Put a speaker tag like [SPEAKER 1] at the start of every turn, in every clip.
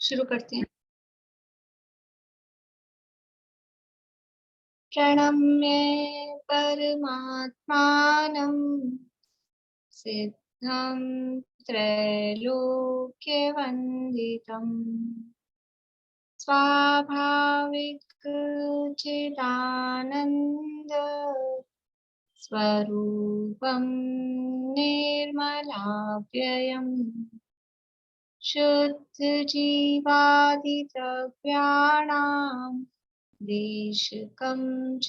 [SPEAKER 1] शुरू करते हैं। प्रणम्य परमात्मानं सिद्धं त्रैलोक्यवन्दितं स्वाभाविक चिदानन्द स्वरूपं निर्मलाव्ययम् शुद्ध जीवादिद्रव्याणां देशकं च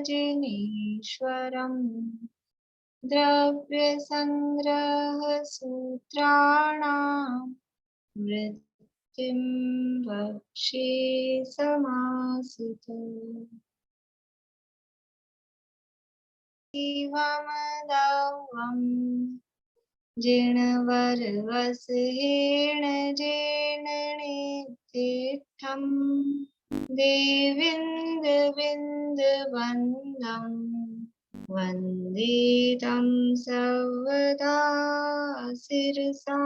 [SPEAKER 1] जिनेश्वरम् द्रव्यसंग्रहसूत्राणां वृत्तिं वक्षे समासितो जीवमदवम् जिणवरवसहेण जेणनेतिष्ठं देविन्दविन्दवन्दं वन्दे तं सर्वदा शिरसा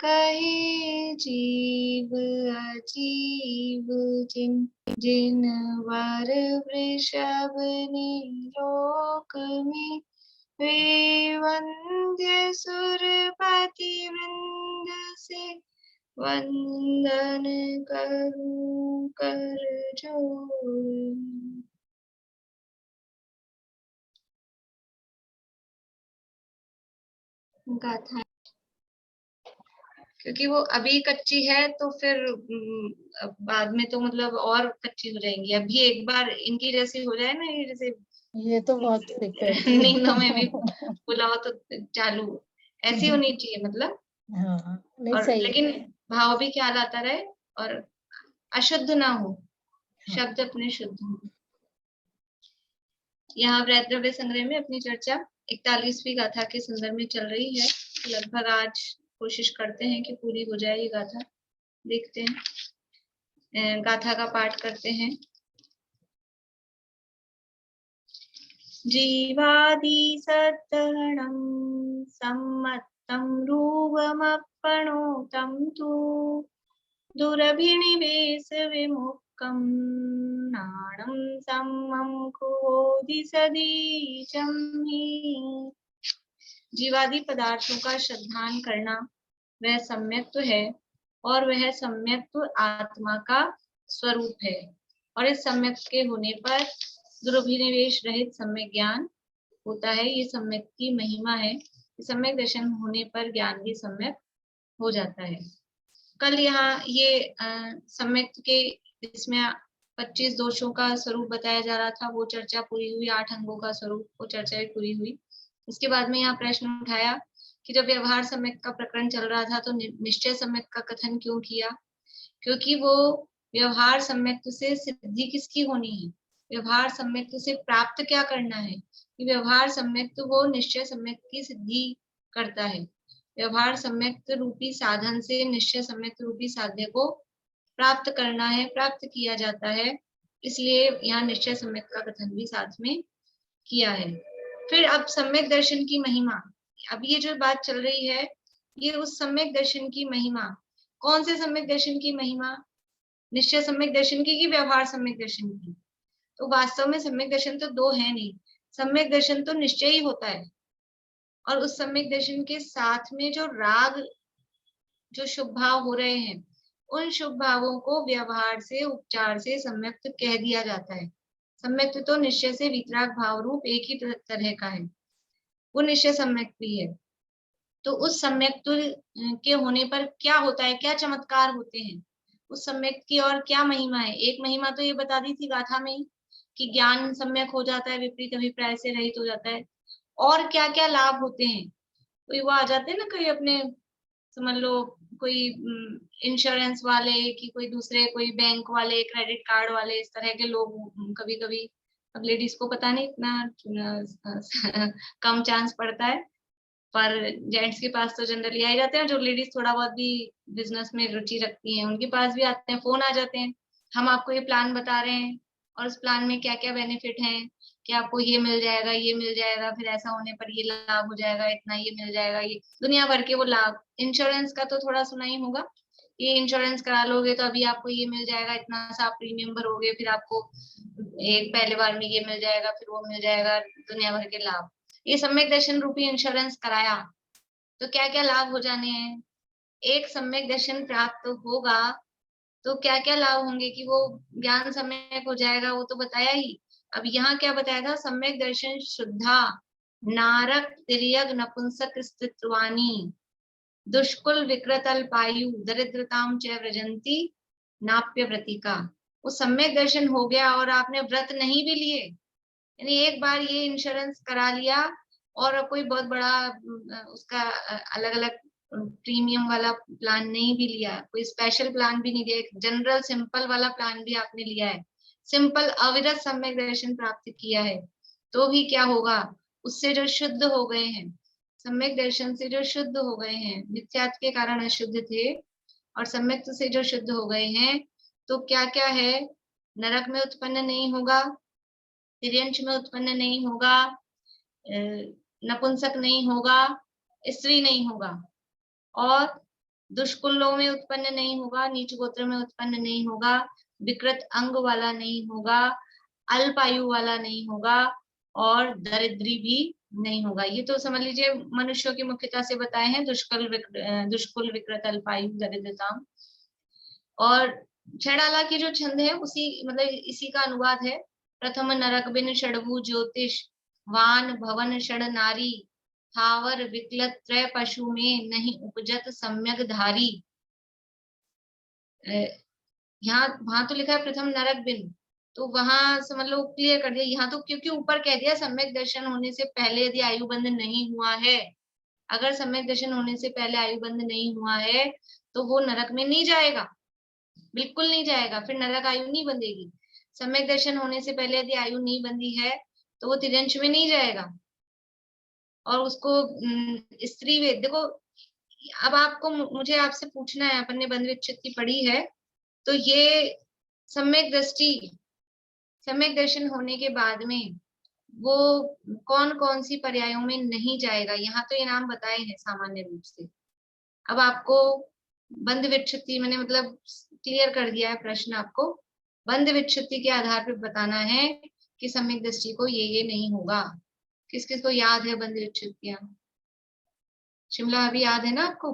[SPEAKER 1] कहे जीव अजीव जिनवर वृषभ निरोग में वे वंद्य सुरपति वृंद से वंदन करूं कर जोड़। गाथा क्योंकि वो अभी कच्ची है तो फिर बाद में तो मतलब और कच्ची हो जाएंगी। अभी एक बार इनकी जैसी हो जाए ना, ये जैसे
[SPEAKER 2] ये तो बहुत
[SPEAKER 1] नींदों में भी बुलाओ तो चालू ऐसी होनी चाहिए मतलब।
[SPEAKER 2] हाँ, नहीं
[SPEAKER 1] और
[SPEAKER 2] सही
[SPEAKER 1] लेकिन भाव भी ख्याल आता रहे और अशुद्ध ना हो, शब्द अपने शुद्ध हो। यहाँ वृद्रव्य संग्रह में अपनी चर्चा 41वीं गाथा के संदर्भ में चल रही है। लगभग आज कोशिश करते हैं कि पूरी हो जाए ये गाथा। देखते हैं, गाथा का पाठ करते हैं। जीवादि सद्गणं सम्मत्तं रूपमप्पणोतं तु दुरभिनिवेश विमुक्तं नाणं सम्मं कुवोदि सदीचं हि। जीवादि पदार्थों का श्रद्धान करना वह सम्यक्त्व है और वह सम्यक्त्व आत्मा का स्वरूप है। और इस सम्यक्त्व के होने पर दुरभिनिवेश रहित सम्यक ज्ञान होता है। ये सम्यक की महिमा है। सम्यक दर्शन होने पर ज्ञान भी सम्यक हो जाता है। कल यहाँ ये सम्यक के इसमें 25 दोषों का स्वरूप बताया जा रहा था, वो चर्चा पूरी हुई। 8 अंगों का स्वरूप, वो चर्चा भी पूरी हुई। उसके बाद में यहाँ प्रश्न उठाया कि जब व्यवहार सम्यक का प्रकरण चल रहा था तो निश्चय सम्यक का कथन क्यों किया? क्योंकि वो व्यवहार सम्यक से सिद्धि किसकी होनी है, व्यवहार सम्यक से प्राप्त क्या करना है, कि व्यवहार सम्यक वो निश्चय सम्यक की सिद्धि करता है। व्यवहार सम्यक रूपी साधन से निश्चय सम्यक रूपी साध्य को प्राप्त करना है, प्राप्त किया जाता है। इसलिए यहाँ निश्चय सम्यक का कथन भी साथ में किया है। फिर अब सम्यक दर्शन की महिमा, अब ये जो बात चल रही है ये उस सम्यक दर्शन की महिमा, कौन से सम्यक दर्शन की महिमा? निश्चय सम्यक दर्शन की कि व्यवहार सम्यक दर्शन की? तो वास्तव में सम्यक दर्शन तो दो है नहीं। सम्यक दर्शन तो निश्चय ही होता है और उस सम्यक दर्शन के साथ में जो राग, जो शुभ भाव हो रहे हैं, उन शुभ भावों को व्यवहार से, उपचार से सम्यक्त कह दिया जाता है। सम्यक्त तो निश्चय से वितराग भाव रूप एक ही तरह का है, वो निश्चय सम्यक्त भी है। तो उस सम्यक्त के होने पर क्या होता है, क्या चमत्कार होते हैं, उस सम्यक्त की और क्या महिमा है? एक महिमा तो ये बता दी थी गाथा में ही कि ज्ञान सम्यक हो जाता है, विपरीत अभिप्राय से रहित हो जाता है। और क्या क्या लाभ होते हैं? कोई वो आ जाते हैं ना, कोई अपने समझ लो कोई इंश्योरेंस वाले कि कोई दूसरे, कोई बैंक वाले, क्रेडिट कार्ड वाले, इस तरह के लोग कभी कभी, अब लेडीज को पता नहीं इतना कम चांस पड़ता है, पर जेंट्स के पास तो जनरली आ ही जाते हैं। जो लेडीज थोड़ा बहुत भी बिजनेस में रुचि रखती हैं उनके पास भी आते हैं, फोन आ जाते हैं, हम आपको ये प्लान बता रहे हैं और उस प्लान में क्या क्या बेनिफिट हैं, कि आपको ये मिल जाएगा, ये मिल जाएगा, फिर ऐसा होने पर ये लाभ हो जाएगा, इतना ये मिल जाएगा, ये दुनिया भर के वो लाभ। इंश्योरेंस का तो थोड़ा सुना ही होगा, ये इंश्योरेंस करा लोगे तो अभी आपको ये मिल जाएगा, इतना सा आप प्रीमियम भरोगे, फिर आपको एक पहले बार में ये मिल जाएगा, फिर वो मिल जाएगा, दुनिया भर के लाभ। ये सम्यक दर्शन रूपी इंश्योरेंस कराया तो क्या क्या लाभ हो जाने हैं। एक सम्यक दर्शन प्राप्त होगा तो क्या क्या लाभ होंगे कि वो ज्ञान सम्यक हो जाएगा, वो तो बताया ही। अब यहाँ क्या बताया था, सम्यक दर्शन शुद्धा नारक तिर्यक नपुंसक स्थितवानी दुष्कुल विकृत अल्पायु दरिद्रताम च व्रजंती नाप्य व्रतिका। वो सम्यक दर्शन हो गया और आपने व्रत नहीं भी लिए, यानी एक बार ये इंश्योरेंस करा लिया और कोई बहुत बड़ा उसका अलग अलग प्रीमियम वाला प्लान नहीं भी लिया, कोई स्पेशल प्लान भी नहीं दिया, जनरल सिंपल वाला प्लान भी आपने लिया है, सिंपल अविरत सम्यक दर्शन प्राप्त किया है, तो भी क्या होगा, उससे जो शुद्ध हो गए हैं, सम्यक दर्शन से जो शुद्ध हो गए हैं, मिथ्यात्व के कारण अशुद्ध थे और सम्यक से जो शुद्ध हो गए हैं, तो क्या क्या है, नरक में उत्पन्न नहीं होगा, तिर्यंश में उत्पन्न नहीं होगा, नपुंसक नहीं होगा, स्त्री नहीं होगा, और दुष्कुलों में उत्पन्न नहीं होगा, नीच गोत्र में उत्पन्न नहीं होगा, विकृत अंग वाला नहीं होगा, अल्पायु वाला नहीं होगा, और दरिद्री भी नहीं होगा। ये तो समझ लीजिए मनुष्यों की मुख्यता से बताए हैं, दुष्कुल विकृत अल्पायु दरिद्रता। और छेड़ाला की जो छंद है उसी मतलब इसी का अनुवाद है। प्रथम नरक बिन षडभु ज्योतिष वान भवन षड नारी थावर विकलत त्रय पशु में नहीं उपजत सम्यक धारी। यहाँ वहां तो लिखा है प्रथम नरक बिन, तो वहां समझ लो क्लियर कर दिया। यहाँ तो क्योंकि ऊपर कह दिया सम्यक दर्शन होने से पहले यदि आयु बंध नहीं हुआ है, अगर सम्यक दर्शन होने से पहले आयु बंध नहीं हुआ है तो वो नरक में नहीं जाएगा, बिल्कुल नहीं जाएगा, फिर नरक आयु नहीं बंधेगी। सम्यक दर्शन होने से पहले यदि आयु नहीं बंधी है तो वो तिर्यंश में नहीं जाएगा और उसको स्त्री वेद। देखो अब आपको मुझे आपसे पूछना है, अपन ने बंध विच्छेद पढ़ी है, तो ये सम्यक दृष्टि सम्यक दर्शन होने के बाद में वो कौन कौन सी पर्यायों में नहीं जाएगा, यहाँ तो ये नाम बताए हैं सामान्य रूप से। अब आपको बंध विच्छेद मैंने मतलब क्लियर कर दिया है प्रश्न, आपको बंध विच्छेद के आधार पर बताना है कि सम्यक दृष्टि को ये नहीं होगा। किस किस को याद है बंध विच्छेद? शिमला अभी याद है ना आपको?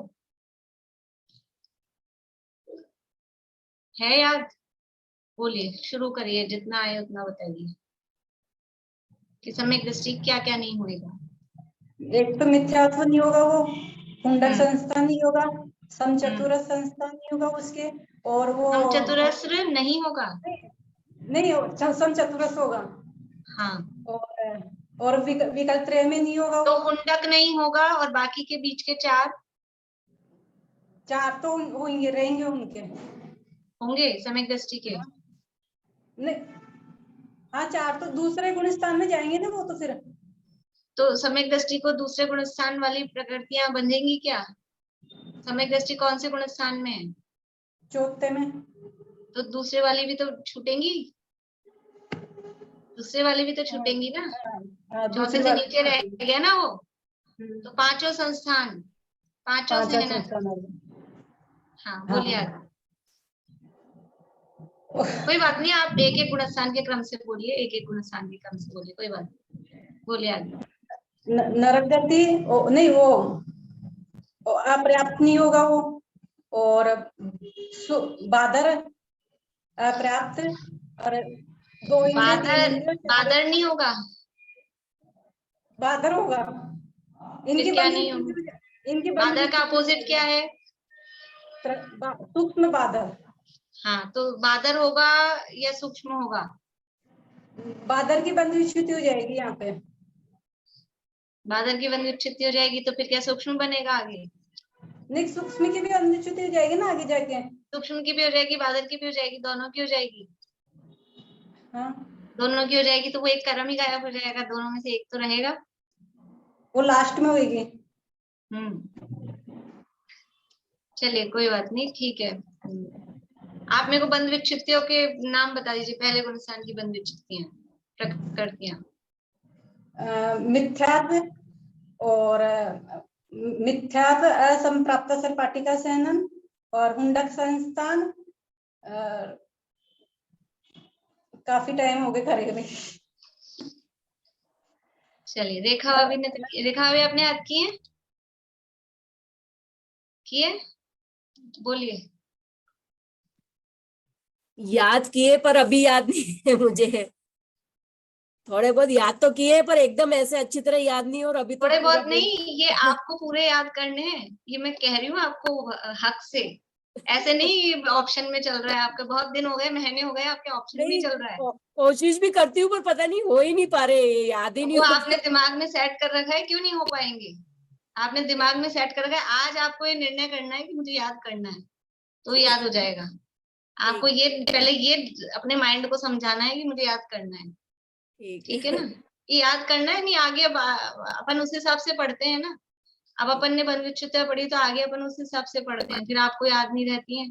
[SPEAKER 1] है याद? बोलिए, शुरू करिए, जितना आए उतना बताइए कि सम्यक दृष्टि क्या क्या नहीं होगा।
[SPEAKER 3] एक तो मिथ्यात्व नहीं होगा, वो पुंडक संस्था नहीं होगा, समचतुरस्र संस्था नहीं होगा उसके, और वो
[SPEAKER 1] समचतुरस्र नहीं होगा,
[SPEAKER 3] नहीं समचतुरस्र होगा।
[SPEAKER 1] हाँ,
[SPEAKER 3] और विकल्प त्रय में नहीं होगा,
[SPEAKER 1] तो पुंडक नहीं होगा, और बाकी के बीच के चार
[SPEAKER 3] तो होंगे, रहेंगे, उनके
[SPEAKER 1] होंगे सम्यक दृष्टि के।
[SPEAKER 3] नहीं, हाँ, चार तो दूसरे गुण स्थान में जाएंगे ना वो, तो फिर
[SPEAKER 1] तो सम्यक दृष्टि को दूसरे गुण स्थान वाली प्रकृतियां बंधेंगी क्या? सम्यक दृष्टि कौन से गुण स्थान में है?
[SPEAKER 3] चौथे में।
[SPEAKER 1] तो दूसरे वाली भी तो छूटेंगी, दूसरे वाली भी तो छूटेंगी ना, चौथे से नीचे रह गया ना वो, तो पांचों संस्थान, पांचों से है ना। हाँ, बोलिए आगे। कोई बात नहीं, आप एक एक गुणस्थान के क्रम से बोलिए, एक एक गुणस्थान के क्रम से बोलिए, कोई बात नहीं, बोलिए आगे।
[SPEAKER 3] नरक गति नहीं, वो अपर्याप्त नहीं होगा वो, और बादर अपर्याप्त, और दो
[SPEAKER 1] बादर नहीं होगा,
[SPEAKER 3] बादर होगा। इनकी
[SPEAKER 1] क्या नहीं होगा?
[SPEAKER 3] इनकी
[SPEAKER 1] बादर का अपोजिट क्या है?
[SPEAKER 3] सूक्ष्म बादर।
[SPEAKER 1] हाँ, तो बादर होगा या सूक्ष्म होगा?
[SPEAKER 3] बादर की बंध विच्छुति हो जाएगी यहाँ पे,
[SPEAKER 1] बादर की बंध विच्छुति हो जाएगी, तो फिर क्या सूक्ष्म बनेगा आगे?
[SPEAKER 3] नहीं, सूक्ष्म की भी बंध विच्छुति हो जाएगी ना आगे जाके,
[SPEAKER 1] सूक्ष्म की भी हो जाएगी, बादर की भी हो जाएगी, दोनों की हो जाएगी।
[SPEAKER 3] हाँ,
[SPEAKER 1] दोनों की हो जाएगी तो वो एक कर्म ही गायब हो जाएगा, दोनों में से एक तो रहेगा,
[SPEAKER 3] वो लास्ट में होगी।
[SPEAKER 1] चलिए कोई बात नहीं, ठीक है। आप मेरे को बंध विच्छित्तियों के नाम बता दीजिए, पहले गुण स्थान की बंध विच्छित्तियां प्रकृतियां।
[SPEAKER 3] मिथ्यात्व, और मिथ्यात्व असंप्राप्त सर्पाटिका सहनन, और हुंडक संस्थान काफी टाइम हो गए खड़े हुए।
[SPEAKER 1] चलिए, रेखा भाभी ने रेखा भाभी आपने याद किए? बोलिए।
[SPEAKER 4] याद किए पर अभी याद नहीं है मुझे। थोड़े बहुत याद तो किए पर एकदम ऐसे अच्छी तरह याद नहीं, और अभी तो
[SPEAKER 1] थोड़े
[SPEAKER 4] पूरा
[SPEAKER 1] बहुत नहीं, ये आपको पूरे याद करने हैं, ये मैं कह रही हूँ आपको हक से। ऐसे नहीं ऑप्शन में चल रहा है आपका, बहुत दिन हो गए, महीने हो गए आपके ऑप्शन में
[SPEAKER 4] नहीं,
[SPEAKER 1] चल रहा है।
[SPEAKER 4] कोशिश भी करती हूँ पर पता नहीं, हो ही नहीं पा रहे, याद ही नहीं
[SPEAKER 1] वो
[SPEAKER 4] हो
[SPEAKER 1] आपने दिमाग में सेट कर रखा है, क्यों नहीं हो पाएंगे? आपने दिमाग में सेट कर रखा है, आज आपको ये निर्णय करना है कि मुझे याद करना है, तो याद हो जाएगा। आपको ये पहले ये अपने माइंड को समझाना है कि मुझे याद करना है, ठीक है ना? ये याद करना है, नहीं आगे अब अपन उस हिसाब से पढ़ते हैं ना। अब अपन ने बंद विच्छित्ता पढ़ी तो आगे अपन उस हिसाब से पढ़ते हैं, फिर आपको याद नहीं रहती है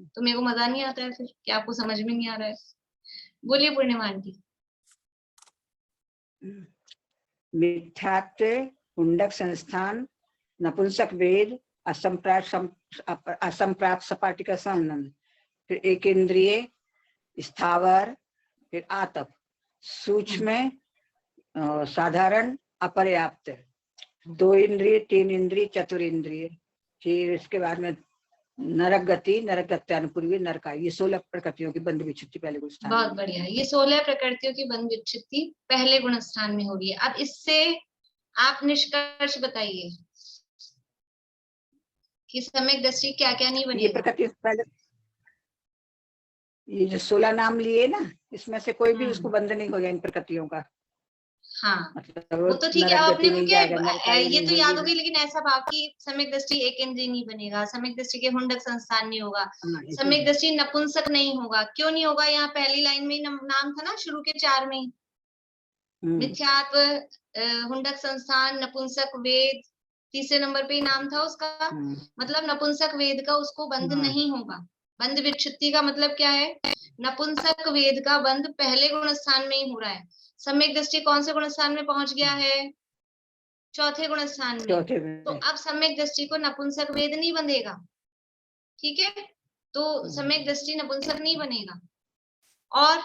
[SPEAKER 1] तो मेरे को मजा नहीं आता है, फिर क्या आपको समझ में नहीं आ रहा है? बोलिए पूर्णिमा आंटी।
[SPEAKER 5] मिथ्यात्व, हुंडक संस्थान, नपुंसक वेद, असंप्राप्त सपाटी का संबंध, फिर एक इंद्रिय, स्थावर, फिर आतप, सूक्ष्म, साधारण, अपर्याप्त, 2 इंद्रिय, 3 इंद्रिय, चतुरिंद्रिय, फिर इसके बाद में नरक गति, नरक गत्यानुपूर्वी, नरकायु, ये 16 प्रकृतियों की बंध विच्छित्ति पहले गुण स्थान।
[SPEAKER 1] बहुत बढ़िया, ये 16 प्रकृतियों की बंध विच्छित्ति पहले गुण स्थान में हो रही है। अब इससे आप निष्कर्ष बताइए कि सम्यक दृष्टि क्या क्या नहीं
[SPEAKER 5] ये
[SPEAKER 1] बनेगा।
[SPEAKER 5] प्रकृति पहले, ये जो 16 नाम लिए ना, इसमें से कोई भी उसको बंध नहीं हो गया इन प्रकृतियों का।
[SPEAKER 1] हाँ,
[SPEAKER 5] मतलब
[SPEAKER 1] वो तो ठीक है,
[SPEAKER 5] नरक
[SPEAKER 1] आपने
[SPEAKER 5] गति नहीं
[SPEAKER 1] क्या
[SPEAKER 5] जाएगा, नरकायु
[SPEAKER 1] ये
[SPEAKER 5] नहीं
[SPEAKER 1] तो याद
[SPEAKER 5] होगी।
[SPEAKER 1] होगी, लेकिन ऐसा भाव की सम्यक दृष्टि एक इंद्रिय नहीं बनेगा, सम्यक दृष्टि के हुंडक संस्थान नहीं होगा, सम्यक दृष्टि नपुंसक नहीं होगा। क्यों नहीं होगा? यहाँ पहली लाइन में ही नाम था ना, शुरू के 4 में ही। मिथ्यात्व, हुंडक संस्थान, नपुंसक वेद, तीसरे नंबर पे ही नाम था उसका। मतलब नपुंसक वेद का उसको बंध नहीं होगा। बंध विच्छित्ति का मतलब क्या है? नपुंसक वेद का बंध पहले गुण स्थान में ही हो रहा है। सम्यक दृष्टि कौन से गुण स्थान में पहुंच गया है? चौथे गुण स्थान में। तो अब सम्यक दृष्टि को नपुंसक वेद नहीं बंधेगा, ठीक है? तो सम्यक दृष्टि नपुंसक नहीं बनेगा। और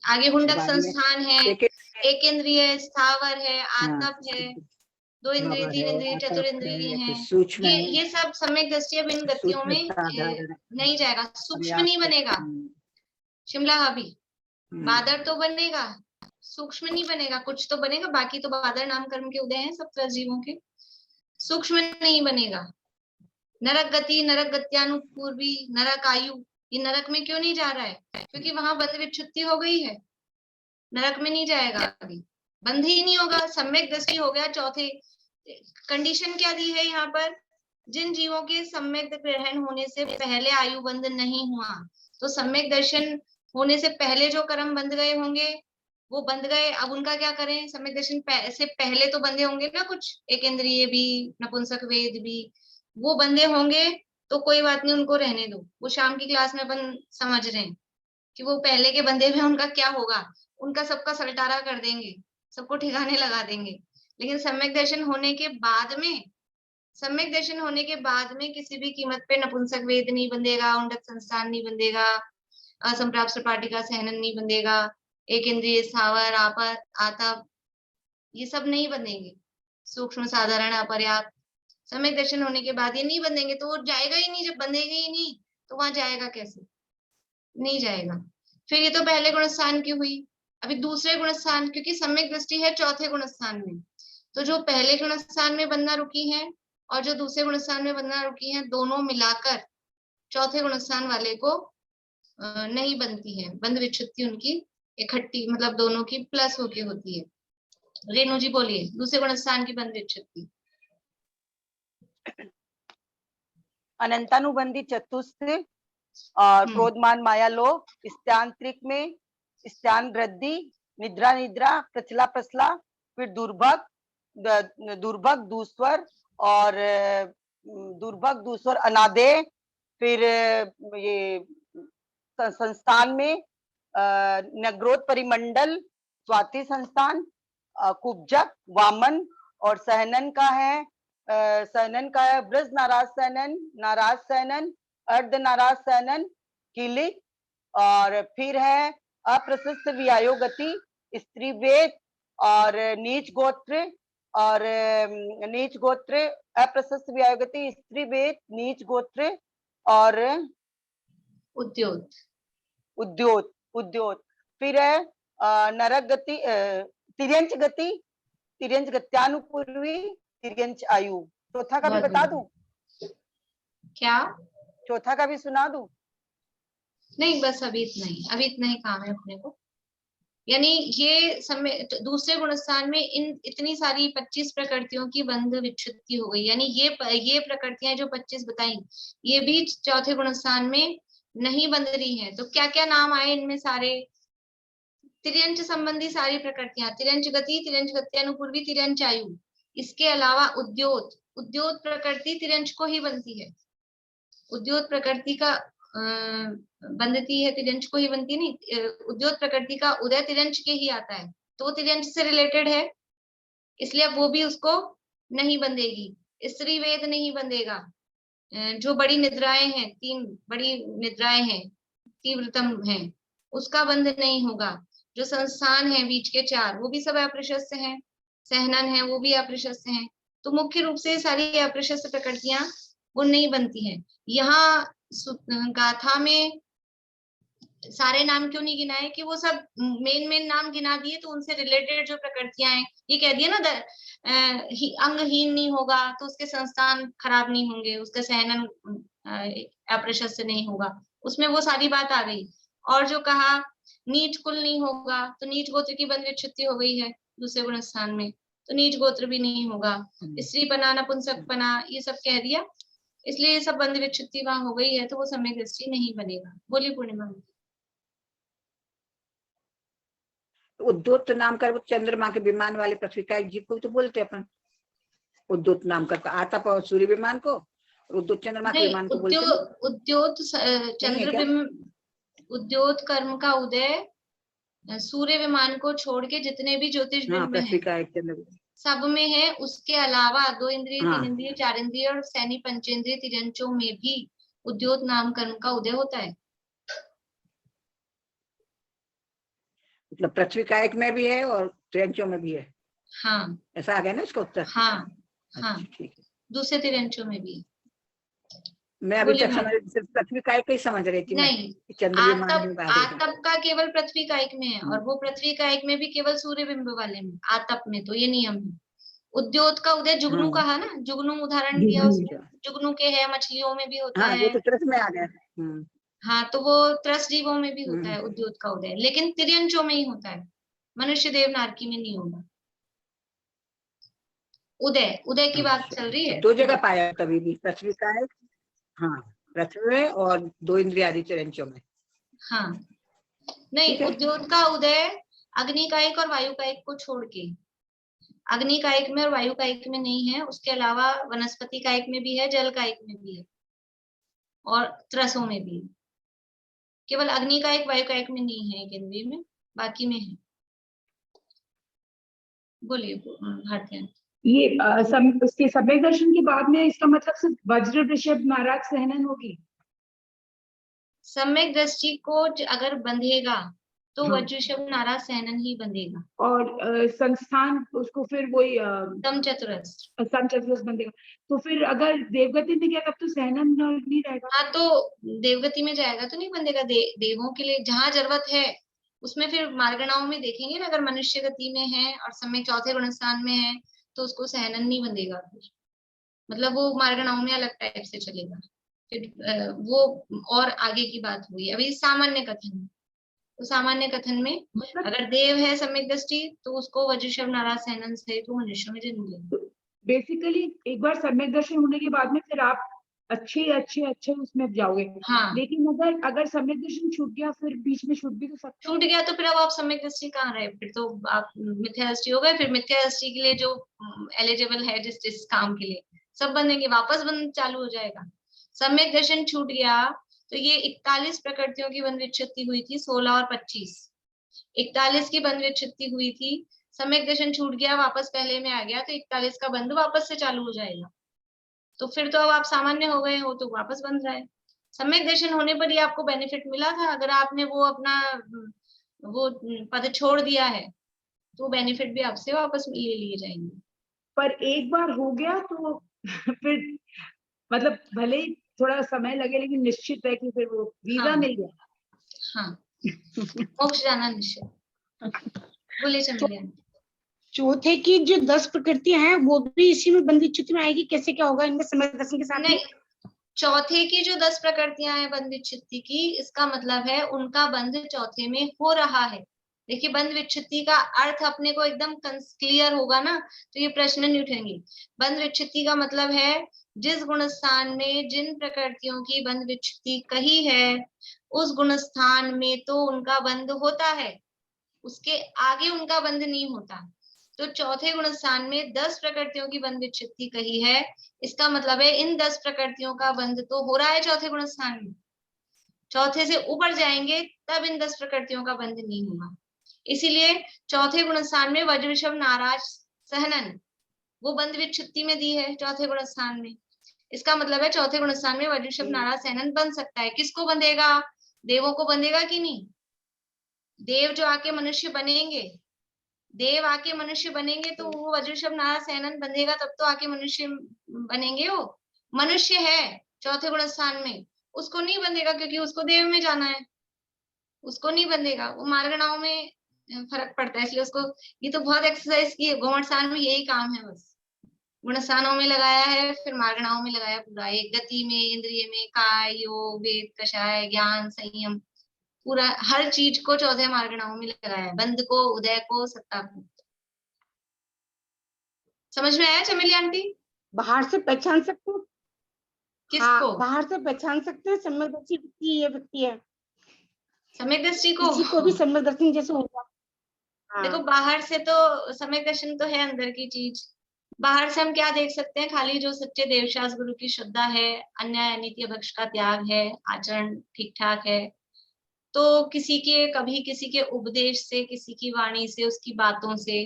[SPEAKER 1] आगे हुंडक संस्थान है, एक इंद्रिय, स्थावर है, आतप है, 2 इंद्रिय, 3 इंद्रिय, चतुरिंद्रिय है। ये सब सम्यक दृष्टि अब इन गतियों में नहीं जाएगा, सूक्ष्म नहीं बनेगा। शिमला हाबी, बादर तो बनेगा, सूक्ष्म नहीं बनेगा। कुछ तो बनेगा, बाकी तो बादर नाम कर्म के उदय हैं सब जीवों के, सूक्ष्म नहीं बनेगा। नरक गति, नरक गत्यानुपूर्वी, नरकायु, ये नरक में क्यों नहीं जा रहा है? क्योंकि वहां बंध विच्छित्ति हो गई है, नरक में नहीं जाएगा, अभी बंध ही नहीं होगा, सम्यक दृष्टि हो गया चौथे। कंडीशन क्या दी है यहाँ पर? जिन जीवों के सम्यक ग्रहण होने से पहले आयु बंध नहीं हुआ, तो सम्यक दर्शन होने से पहले जो कर्म बंध गए होंगे वो बंध गए। अब उनका क्या करें? सम्यक दर्शन से पहले तो बंधे होंगे ना कुछ, एक इंद्रिय भी, नपुंसक वेद भी, वो बंधे होंगे तो कोई बात नहीं, उनको रहने दो। वो शाम की क्लास में अपन समझ रहे हैं कि वो पहले के बंधे हुए उनका क्या होगा, उनका सबका सलटारा कर देंगे, सबको ठिकाने लगा देंगे। लेकिन सम्यक दर्शन होने के बाद में, सम्यक दर्शन होने के बाद में किसी भी कीमत पे नपुंसक वेद नहीं बंधेगा, हुंडक संस्थान नहीं बंधेगा, असंप्राप्त सपाटी का सहनन नहीं बंधेगा, एक इंद्रिय, स्थावर, आतप, ये सब नहीं बंधेंगे। सूक्ष्म, साधारण, अपर्याप्त, सम्यक दर्शन होने के बाद ये नहीं बंधेंगे, तो वो जाएगा ही नहीं। जब बंधेगा ही नहीं तो वहां जाएगा कैसे? नहीं जाएगा। फिर ये तो पहले गुण स्थान की हुई। अभी दूसरे गुण स्थान, क्योंकि सम्यक दृष्टि है चौथे गुण स्थान में, तो जो पहले गुण स्थान में बंधना रुकी है और जो दूसरे गुण स्थान में बंधना रुकी है, दोनों मिलाकर चौथे गुण स्थान वाले को नहीं बनती है। बंध विच्छित्ति उनकी इकट्ठी, मतलब दोनों की प्लस होके होती है। रेणु जी बोलिए, दूसरे गुण स्थान की बंध विच्छित्ति।
[SPEAKER 6] अनंतानुबंधी चतुस्थ और क्रोधमान माया लोभ, स्त्यांतरिक में स्त्यान वृद्धि, निद्रा निद्रा, प्रचला प्रचला, फिर दुर्भग दूसवर और दुर्भग दूसवर अनादे, फिर ये संस्थान में नग्रोध परिमंडल, स्वाति संस्थान, कुब्जक, वामन और सहनन का है सैनन का है ब्रज नाराज सैनन, नाराज सैनन, अर्ध नाराज सैनन, किलिक, और फिर है अप्रशस्त व्यायो गति, स्त्री वेद और नीच गोत्र, और नीच गोत्र, अप्रशस्त व्यायो गति, स्त्री वेद, नीच गोत्र और
[SPEAKER 1] उद्योग।
[SPEAKER 6] उद्योग, उद्योग। फिर है नरक गति, तिर्यंच गति, तिर्यंच गत्यानुपूर्वी, तिर्यंच आयु। चौथा का भी
[SPEAKER 1] बहुत
[SPEAKER 6] बता
[SPEAKER 1] बढ़िया।
[SPEAKER 6] दूं?
[SPEAKER 1] क्या?
[SPEAKER 6] चौथा का भी सुना दूं?
[SPEAKER 1] नहीं, बस अभी इतना ही काम है अपने को। यानी ये समय दूसरे गुणस्थान में इन इतनी सारी 25 प्रकृतियों की बंध विच्छित्ति हो गई। यानी ये प्रकृतियां जो 25 बताई, ये भी चौथे गुणस्थान में नहीं बंध रही हैं। तो क्या क्या नाम आए इनमें? सारे तिर्यंच संबंधी सारी प्रकृतियां, तिर्यंच गति, तिर्यंच गत्यानुपूर्वी, तिर्यंच आयु। इसके अलावा उद्योत, उद्योत प्रकृति तिर्यंच को ही बनती है। उद्योत प्रकृति का बंधती है, तिर्यंच को ही बनती नहीं। उद्योत प्रकृति का उदय तिर्यंच के ही आता है, तो वो तिर्यंच से रिलेटेड है, इसलिए वो भी उसको नहीं बंधेगी। स्त्री वेद नहीं बंधेगा। जो बड़ी निद्राएं हैं, 3 बड़ी निद्राएं हैं, तीव्रतम है, उसका बंध नहीं होगा। जो संस्थान है बीच के 4, वो भी सब अप्रशस्त हैं। सहनन है, वो भी अप्रशस्त हैं। तो मुख्य रूप से सारी अप्रशस्त प्रकृतियां वो नहीं बनती हैं। यहाँ गाथा में सारे नाम क्यों नहीं गिनाए? कि वो सब मेन नाम गिना दिए, तो उनसे रिलेटेड जो प्रकृतियां हैं, ये कह दिया ना, अंगहीन नहीं होगा तो उसके संस्थान खराब नहीं होंगे, उसका सहनन अप्रशस्त नहीं होगा, उसमें वो सारी बात आ गई। और जो कहा नीच कुल नहीं होगा, तो नीच गोत्र की बंध विच्छित्ति हो गई है दूसरे गुणस्थान में, तो नीच गोत्र भी नहीं होगा। स्त्रीपना, नपुंसकपना, ये सब कह दिया, इसलिए ये सब बंध विच्छित्ति वहां हो गई है, तो वो सम्यक दृष्टि नहीं बनेगा। बोलिए पूर्णिमा।
[SPEAKER 5] उद्योत नाम कर चंद्रमा के विमान वाले पृथ्वीकायक जी को तो बोलते अपन, उद्योत नाम कर आतप और सूर्य विमान को, उद्योत चंद्रमा के विमान को बोलते हैं।
[SPEAKER 1] उद्योत चंद्र, उद्योत कर्म का उदय सूर्य विमान को छोड़ के जितने भी ज्योतिषबिंब हैं सब में है। उसके अलावा 2 इंद्रिय, 3 इंद्रिय, 4 इंद्रिय और सैनी पंचेंद्रिय तिर्यंचों में भी उद्योत नाम कर्म का उदय होता है।
[SPEAKER 5] मतलब पृथ्वी कायक में भी है और तिर्यंचों में भी है।
[SPEAKER 1] हाँ,
[SPEAKER 5] ऐसा आ गया ना इसका उत्तर?
[SPEAKER 1] हाँ, हाँ,
[SPEAKER 5] ठीक है।
[SPEAKER 1] दूसरे तिर्यंचों में भी।
[SPEAKER 5] मैं अभी तक सिर्फ पृथ्वी कायक ही समझ रही थी।
[SPEAKER 1] नहीं, आतप का केवल पृथ्वी कायक में है, और वो पृथ्वी कायक में भी केवल सूर्य बिंब वाले में, आतप में तो ये नियम है। उद्योत का उदय जुगनू का है ना, जुगनू उदाहरण दिया उसमें, जुगनू के है, मछलियों में भी होता है।
[SPEAKER 5] वो तो त्रस में आ गया।
[SPEAKER 1] हाँ, तो वो त्रस जीवों में भी होता है उद्योत का उदय, लेकिन तिर्यंचों में ही होता है, मनुष्य देव नारकी में नहीं होगा। उदय की बात चल रही है।
[SPEAKER 5] 2 जगह पाया कभी भी पृथ्वी कायक, हाँ, पृथ्वी में और 2 इंद्रिय आदि तिर्यंचों में।
[SPEAKER 1] हाँ, नहीं, उद्योत का उदय अग्नि कायक और वायु कायक को छोड़ के, अग्नि कायक में और वायु कायक में नहीं है। उसके अलावा वनस्पति कायक में भी है, जल कायक में भी है, और त्रसों में भी है। केवल अग्नि कायक वायु कायक में नहीं है, एक इंद्रिय में, बाकी में है। बोलिए भारतीय।
[SPEAKER 7] ये उसके सम्यक दर्शन के बाद में इसका मतलब सिर्फ वज्र, वृषभ, नाराज, सहनन होगी?
[SPEAKER 1] सम्यक दृष्टि को अगर बंधेगा तो वज्र, वृषभ, नाराज, सहनन ही बंधेगा।
[SPEAKER 7] और संस्थान उसको फिर वही
[SPEAKER 1] समचतुरस्र
[SPEAKER 7] बंधेगा। तो फिर अगर देवगति में गया तब तो सहनन नहीं रहेगा।
[SPEAKER 1] हाँ, तो देवगति में जाएगा तो नहीं बंधेगा। देवों के लिए जहां जरूरत है उसमें फिर मार्गणाओं में देखेंगे ना, अगर मनुष्य गति में है और सम्यक चौथे गुणस्थान में है तो उसको सहनन नहीं बंधेगा। फिर मतलब वो मार्गणाओं में अलग टाइप से चलेगा। फिर वो और आगे की बात हुई। अभी सामान्य कथन में, तो सामान्य कथन में अगर देव है सम्यक दृष्टि तो उसको वज्र, वृषभ, नाराज, सहनन से तो मनुष्य में जन्म लेगा।
[SPEAKER 7] बेसिकली एक बार सम्यक दर्शन होने के बाद में फिर आप अच्छे उसमें जाओगे।
[SPEAKER 1] हाँ,
[SPEAKER 7] लेकिन अगर सम्यक दर्शन छूट गया, फिर बीच में छूट भी तो सकता,
[SPEAKER 1] छूट गया तो फिर अब आप सम्यक दृष्टि कहाँ रहे? फिर तो आप मिथ्या दृष्टि हो गए। फिर मिथ्या दृष्टि के लिए जो एलिजिबल है जिस काम के लिए सब बनेंगे, वापस बंद चालू हो जाएगा। सम्यक दर्शन छूट गया तो ये 41 प्रकृतियों की बंध विच्छित्ति हुई थी, 16 और 25, 41 की बंध विच्छित्ति हुई थी। सम्यक दर्शन छूट गया, वापस पहले में आ गया, तो 41 का बंध वापस से चालू हो जाएगा। तो फिर तो अब आप सामान्य हो गए हो, तो वापस बन रहा है। सम्यक दर्शन होने पर ही आपको बेनिफिट मिला था। अगर आपने वो अपना वो पद छोड़ दिया है तो बेनिफिट भी आपसे वापस ले लिए जाएंगे।
[SPEAKER 7] पर एक बार हो गया तो फिर मतलब भले ही थोड़ा समय लगे, लेकिन निश्चित है कि फिर वो वीजा
[SPEAKER 1] हाँ।
[SPEAKER 7] मिल गया।
[SPEAKER 1] हाँ, मोक्ष जाना निश्चित। बोले चमेलिया।
[SPEAKER 8] चौथे की जो 10 प्रकृतियां हैं वो भी इसी में बंदी च्युति में आएगी, कैसे क्या होगा इनमें सम्यक दर्शन के साथ में?
[SPEAKER 1] नहीं, चौथे की जो 10 प्रकृतियां हैं बंध विच्छित्ति की, इसका मतलब है उनका बंध चौथे में हो रहा है। देखिए, बंध विच्छित्ति का अर्थ अपने को एकदम क्लियर होगा ना, तो ये प्रश्न नहीं उठेंगे। बंध विच्छित्ति का मतलब है जिस गुण स्थान में जिन प्रकृतियों की बंध विच्छित्ति कही है, उस गुण स्थान में तो उनका बंध होता है, उसके आगे उनका बंध नहीं होता। तो चौथे गुण स्थान में 10 प्रकृतियों की बंध विच्छित्ति कही है, इसका मतलब है इन 10 प्रकृतियों का बंध तो हो रहा है चौथे गुण स्थान में। चौथे से ऊपर जाएंगे तब इन 10 प्रकृतियों का बंध नहीं होगा। इसीलिए चौथे गुण स्थान में वज्र वृषभ नाराज सहनन वो बंध विच्छित्ति में दी है चौथे गुण स्थान में। इसका मतलब है चौथे गुण स्थान में वज्र वृषभ नाराज सहनन बन सकता है। किसको बंधेगा? देवों को बंधेगा कि नहीं? देव जो आके मनुष्य बनेंगे, देव आके मनुष्य बनेंगे तो वो वज्र वृषभ नाराज सहनन बंधेगा, तब तो आके मनुष्य बनेंगे। वो मनुष्य है चौथे गुण स्थान में, उसको नहीं बंधेगा क्योंकि उसको देव में जाना है, उसको नहीं बंधेगा। वो मार्गणाओं में फर्क पड़ता है, इसलिए उसको, ये तो बहुत एक्सरसाइज की है। घुमट स्थान में यही काम है, बस गुण स्थानों में लगाया है, फिर मार्गणाओं में लगाया पूरा, एक गति में, इंद्रिय में, काय, योग, वेद, कषाय, ज्ञान, संयम, पूरा हर चीज को चौथे मार्गणाओं में लगाया है। बंध को, उदय को, सत्ता को। समझ में आया चमेली आंटी?
[SPEAKER 8] बाहर से पहचान सकते हैं?
[SPEAKER 1] किसको?
[SPEAKER 8] हाँ, बाहर से पहचान सकते हैं सम्यक दर्शी की ये व्यक्ति है,
[SPEAKER 1] सम्यक दृष्टि को?
[SPEAKER 8] किसी को भी सम्यक दर्शन जैसे होगा।
[SPEAKER 1] देखो,
[SPEAKER 8] हाँ,
[SPEAKER 1] बाहर से तो सम्यक दर्शन तो है अंदर की चीज। बाहर से हम क्या देख सकते हैं? खाली जो सच्चे देवशास्त्र गुरु की श्रद्धा है, अन्याय अनित्य भक्ष का त्याग है, आचरण ठीक ठाक है, तो किसी के, कभी किसी के उपदेश से, किसी की वाणी से, उसकी बातों से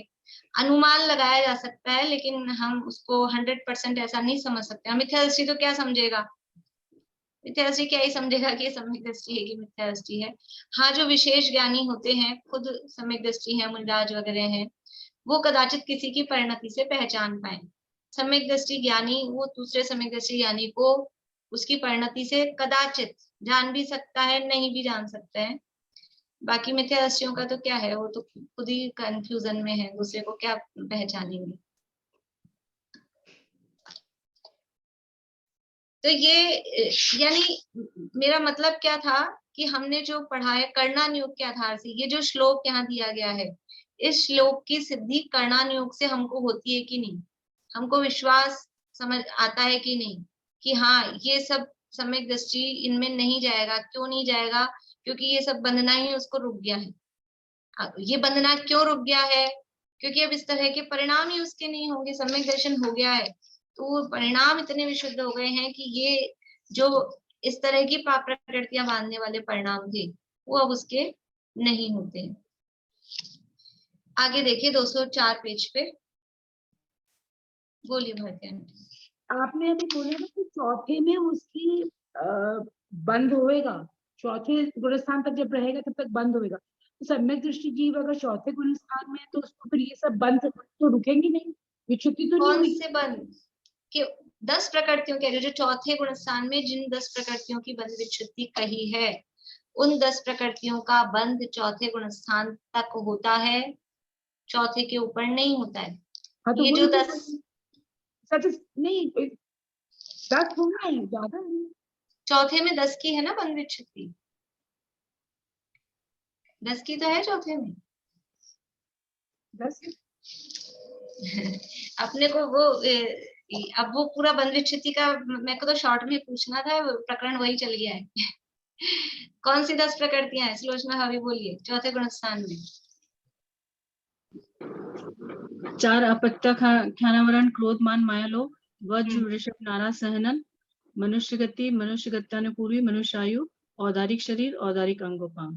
[SPEAKER 1] अनुमान लगाया जा सकता है, लेकिन हम उसको 100% ऐसा नहीं समझ सकते। मिथ्या दृष्टि तो क्या समझेगा? मिथ्या दृष्टि क्या ही समझेगा कि ये सम्यक दृष्टि है कि मिथ्या दृष्टि है। हाँ, जो विशेष ज्ञानी होते हैं, खुद सम्यक दृष्टि है, मुनिराज वगैरह हैं, वो कदाचित किसी की परिणति से पहचान पाए। सम्यक दृष्टि ज्ञानी वो दूसरे सम्यक दृष्टि ज्ञानी को उसकी परिणति से कदाचित जान भी सकता है, नहीं भी जान सकता है। बाकी मिथ्या दृष्टियों का तो क्या है, वो तो खुद ही कंफ्यूजन में है, दूसरे को क्या पहचानेंगे। तो ये यानी मेरा मतलब क्या था कि हमने जो पढ़ा है कर्णानुयोग के आधार से, ये जो श्लोक यहाँ दिया गया है, इस श्लोक की सिद्धि कर्णानुयोग से हमको होती है कि नहीं? हमको विश्वास समझ आता है कि नहीं कि हाँ, ये सब सम्यक दृष्टि इनमें नहीं जाएगा। क्यों नहीं जाएगा? क्योंकि ये सब बंधना ही उसको रुक गया है। ये बंधना क्यों रुक गया है? क्योंकि अब इस तरह के परिणाम ही उसके नहीं होंगे। सम्यक दर्शन हो गया है तो परिणाम इतने विशुद्ध हो गए हैं कि ये जो इस तरह की पाप प्रकृतियां बांधने वाले परिणाम थे, वो अब उसके नहीं होते। आगे देखिए 204 पेज पे। बोलिए भारती।
[SPEAKER 7] आपने अभी बोला ना कि चौथे में उसकी बंद होएगा, चौथे गुण स्थान तक जब रहेगा तब तक बंद होएगा। तो सम्यक दृष्टि जीव अगर चौथे गुण स्थान में है तो उसको फिर ये सब बंद तो रुकेंगे नहीं, विच्छुति तो नहीं
[SPEAKER 1] कौन
[SPEAKER 7] हुई।
[SPEAKER 1] से बंद? कि 10 प्रकृतियों के जो चौथे गुण स्थान में जिन 10 प्रकृतियों की बंध विच्छुति कही है, उन 10 प्रकृतियों का बंध चौथे गुण स्थान तक होता है, चौथे के ऊपर नहीं होता है।
[SPEAKER 7] हाँ, तो
[SPEAKER 1] ये जो 10
[SPEAKER 7] सच नहीं, 10 हो गए हैं, ज्यादा नहीं।
[SPEAKER 1] चौथे में 10 की है ना बंध विच्छुति, 10 की तो है चौथे में।
[SPEAKER 7] 10
[SPEAKER 1] अपने को वो अब वो पूरा बंध विच्छुति का मेरे को तो शॉर्ट में पूछना था, प्रकरण वही चल गया है। कौन सी 10 प्रकृतियां हैं? सुलोचना भाभी बोलिए। चौथे गुण स्थान में
[SPEAKER 9] 4 अपत्य ख्यानावरण, क्रोध, मान, माया, लोभ, वज्र, वृषभ, नाराज, सहनन, मनुष्य गति, मनुष्य गत्यानुपूर्वी, मनुष्य आयु, औदारिक शरीर, औदारिक अंगोपांग।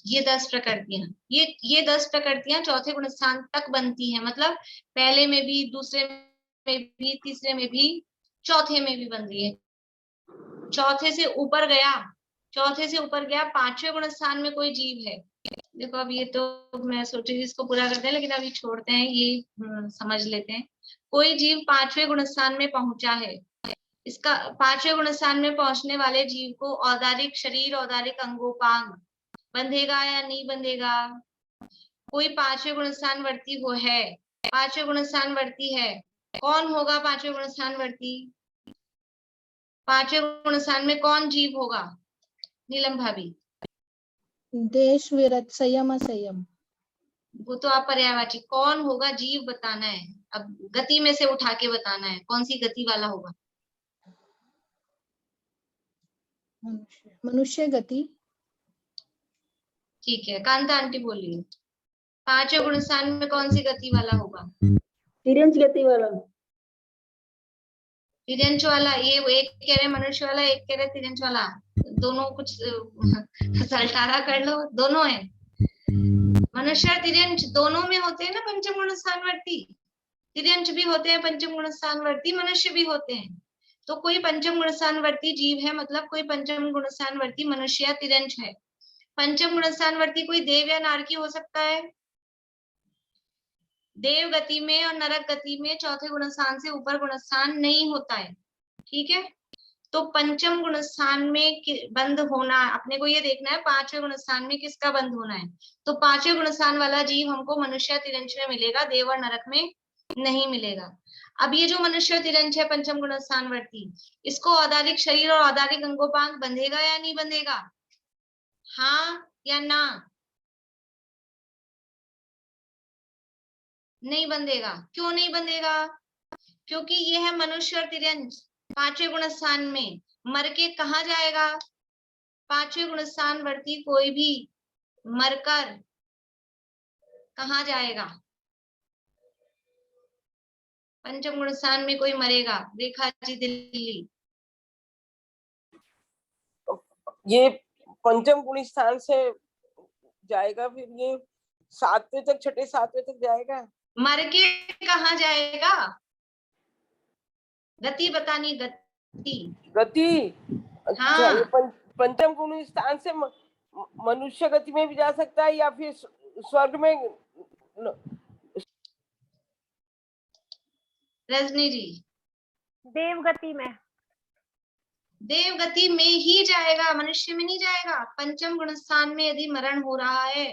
[SPEAKER 1] ये 10 प्रकृतियां, ये 10 प्रकृतियां चौथे गुण स्थान तक बनती हैं। मतलब पहले में भी, दूसरे में भी, तीसरे में भी चौथे में भी बन रही है, चौथे से ऊपर गया, चौथे से ऊपर गया, पांचवें गुण स्थान में कोई जीव है। देखो अब ये तो मैं सोची इसको पूरा करते हैं, लेकिन अभी छोड़ते हैं ये, समझ लेते हैं। कोई जीव पांचवें गुण स्थान में पहुंचा है, इसका पांचवें गुण स्थान में पहुंचने वाले जीव को औदारिक शरीर, औदारिक अंगोपांग बंधेगा या नहीं बंधेगा? कोई पांचवें गुण स्थान वर्ती वो है, पांचवें गुण स्थान वर्ती है, कौन होगा पांचवें गुण स्थान वर्ती? पांचवें गुण स्थान में कौन जीव होगा नीलम भाभी?
[SPEAKER 2] देश विरत संयम असंयम।
[SPEAKER 1] वो तो आप पर्यायवाची, कौन होगा जीव बताना है। अब गति में से उठा के बताना है कौन सी गति वाला होगा।
[SPEAKER 2] मनुष्य गति।
[SPEAKER 1] ठीक है, कांता आंटी बोलिए, पांचवें गुण स्थान में कौन सी गति वाला होगा?
[SPEAKER 3] तिरंज गति वाला।
[SPEAKER 1] तिरंज वाला, ये एक कह रहे मनुष्य वाला, एक कह रहे तिरंज वाला, दोनों कुछ सलटारा कर लो, दोनों है। मनुष्य और तिरंज दोनों में होते हैं ना पंचम गुण स्थानवर्ती, तिरंज भी होते हैं पंचम गुण स्थानवर्ती, मनुष्य भी होते हैं। तो कोई पंचम गुण स्थानवर्ती जीव है, मतलब कोई पंचम गुण स्थानवर्ती मनुष्य या तिरंज है। पंचम गुण स्थानवर्ती कोई देव या नारकी हो सकता है। देव गति में और नरक गति में चौथे गुण स्थान से ऊपर गुण स्थान नहीं होता है, ठीक है। तो पंचम गुण स्थान में बंद होना, अपने को ये देखना है पांचवें गुण स्थान में किसका बंद होना है। तो पांचवें गुण स्थान वाला जीव हमको मनुष्य तिरंज में मिलेगा, देव और नरक में नहीं मिलेगा। अब ये जो मनुष्य तिरंज है पंचम गुण स्थानवर्ती, इसको औदारिक शरीर और औदारिक अंगोपांग बंधेगा या नहीं बंधेगा? हाँ या ना? नहीं बंधेगा। क्यों नहीं बंधेगा? क्योंकि ये है मनुष्य और तिरंज पांचवें गुण स्थान में, मर के कहा जाएगा? पांचवें गुण स्थान वर्ती कोई भी मरकर कहा जाएगा? पंचम गुण स्थान में कोई मरेगा। रेखा जी दिल्ली।
[SPEAKER 10] ये पंचम गुण स्थान से जाएगा, फिर ये सातवें तक, छठे सातवें तक जाएगा।
[SPEAKER 1] मर के कहा जाएगा? गति बतानी, गति।
[SPEAKER 10] अच्छा,
[SPEAKER 1] हाँ।
[SPEAKER 10] ये पंचम गुण स्थान से मनुष्य गति में भी जा सकता है या फिर स्वर्ग में?
[SPEAKER 1] रजनी जी,
[SPEAKER 11] देव गति में।
[SPEAKER 1] देव गति में ही जाएगा, मनुष्य में नहीं जाएगा। पंचम गुण स्थान में यदि मरण हो रहा है,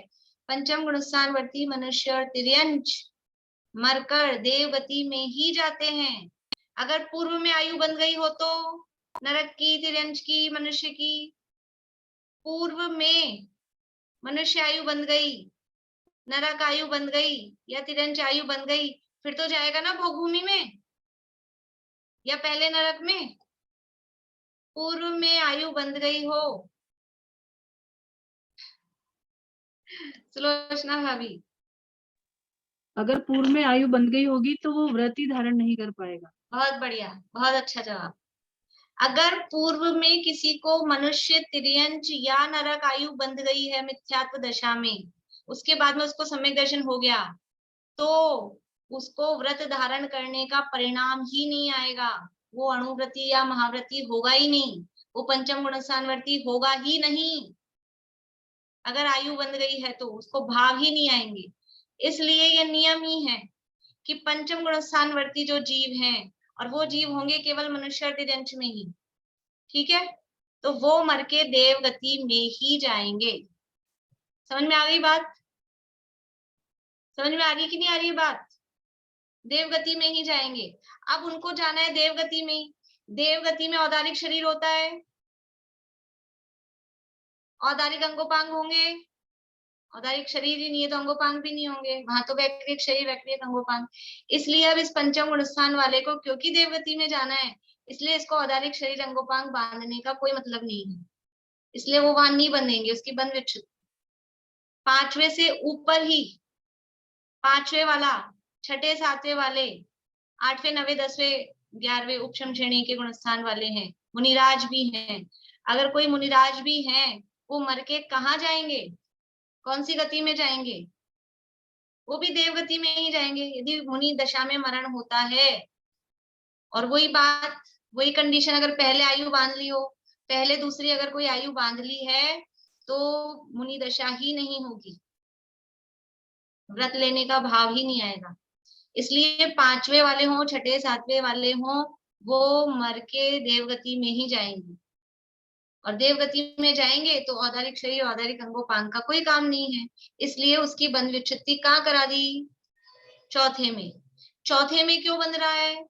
[SPEAKER 1] पंचम गुण स्थान वर्ती मनुष्य और तिर्यंच मरकर देव गति में ही जाते हैं। अगर पूर्व में आयु बन गई हो तो नरक की, तिर्यंच की, मनुष्य की, पूर्व में मनुष्य आयु बन गई, नरक आयु बन गई या तिरंज आयु बन गई, फिर तो जाएगा ना भोगभूमि में या पहले नरक में। पूर्व में आयु बंध गई हो। सुलोचना भाभी,
[SPEAKER 9] अगर पूर्व में आयु बंध गई होगी तो वो व्रत ही धारण नहीं कर पाएगा।
[SPEAKER 1] बहुत बढ़िया, बहुत अच्छा जवाब। अगर पूर्व में किसी को मनुष्य, तिर्यंच या नरक आयु बंध गई है मिथ्यात्व दशा में, उसके बाद में उसको सम्यक दर्शन हो गया, तो उसको व्रत धारण करने का परिणाम ही नहीं आएगा। वो अणुव्रती या महाव्रती होगा ही नहीं, वो पंचम गुण स्थानवर्ती होगा ही नहीं। अगर आयु बंध गई है तो उसको भाव ही नहीं आएंगे। इसलिए ये नियम ही है कि पंचम गुण स्थानवर्ती जो जीव हैं, और वो जीव होंगे केवल मनुष्य और तिर्यंच में ही, ठीक है, तो वो मर के देव गति में ही जाएंगे। समझ में आ गई बात? समझ में आ रही कि नहीं आ रही बात? देव गति में ही जाएंगे। अब उनको जाना है देव गति में। देव गति में औदारिक शरीर होता है, औदारिक अंगोपांग होंगे। औदारिक शरीर ही नहीं है तो अंगोपांग भी नहीं होंगे, वहां तो वैक्रिक शरीर, वैक्रिक अंगोपांग। इसलिए अब इस पंचम गुण स्थान वाले को क्योंकि देवगति में जाना है, इसलिए इसको औदारिक शरीर अंगोपांग बांधने का कोई मतलब नहीं है, इसलिए वो वहां नहीं बंधेंगे, उसकी बंध विच्छुत। पांचवे से ऊपर ही, पांचवे वाला, छठे सातवें वाले, आठवें नवे दसवें 11वें उपशम श्रेणी के गुणस्थान वाले हैं, मुनिराज भी हैं। अगर कोई मुनिराज भी हैं, वो मर के कहाँ जाएंगे? कौन सी गति में जाएंगे? वो भी देवगति में ही जाएंगे यदि मुनि दशा में मरण होता है। और वही बात वही कंडीशन अगर पहले आयु बांध ली हो, पहले दूसरी अगर कोई आयु बांध ली है तो मुनि दशा ही नहीं होगी, व्रत लेने का भाव ही नहीं आएगा। इसलिए 5वें वाले हों, 6ठे 7वें वाले हों, वो मर के देवगति में ही जाएंगे। और देवगति में जाएंगे तो औदारिक शरीर, औदारिक अंगोपांग का कोई काम नहीं है। इसलिए उसकी बंध विच्छित्ति कहाँ करा दी? चौथे में। चौथे में क्यों बंध रहा है?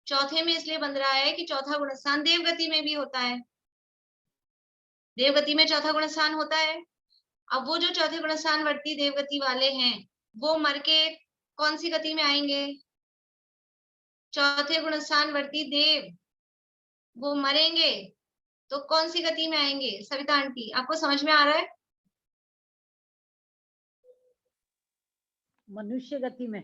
[SPEAKER 1] चौथे में इसलिए बंध रहा है कि चौथा गुणस्थान देवगति में भी होता है। देवगति में चौथा गुणस्थान होता है। अब वो जो चौथे गुणस्थान वर्ती देवगति वाले हैं, वो मर के कौन सी गति में आएंगे? चौथे गुणस्थान वर्ती देव, वो मरेंगे तो कौन सी गति में आएंगे? सविता आंटी, आपको समझ में आ रहा है?
[SPEAKER 12] मनुष्य गति में।